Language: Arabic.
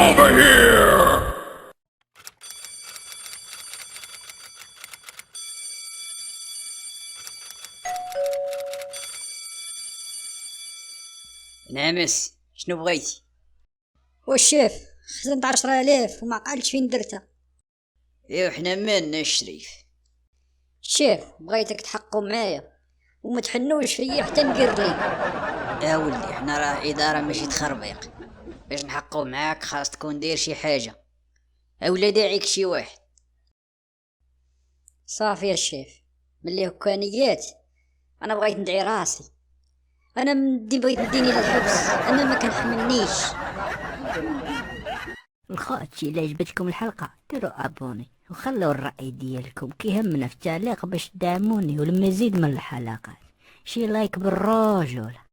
over here! نعمس، شنو بغيتي؟ والشيف خزنت 10,000 وما قالش فين درتها. ايوا حنا مالنا الشريف. الشيف بغيتك تحقوا معايا وما تحنوش فيا حتى نقرلي. يا ولدي حنا راه اداره ماشي تخربيق، باش نحقو معاك خاص تكون داير شي حاجه اولا داعيك شي واحد. صافي يا الشيف، ملي هكانيات انا بغيت ندعي راسي. انا مدي بغيت نديني للحبس، انا ما كنحملنيش. الخوتي الا عجبتكم الحلقه ديروا ابوني وخلوا الراي ديالكم كيهمنا في التعليق باش تدعموني ولمزيد من الحلقات. شي لايك بالرجوله.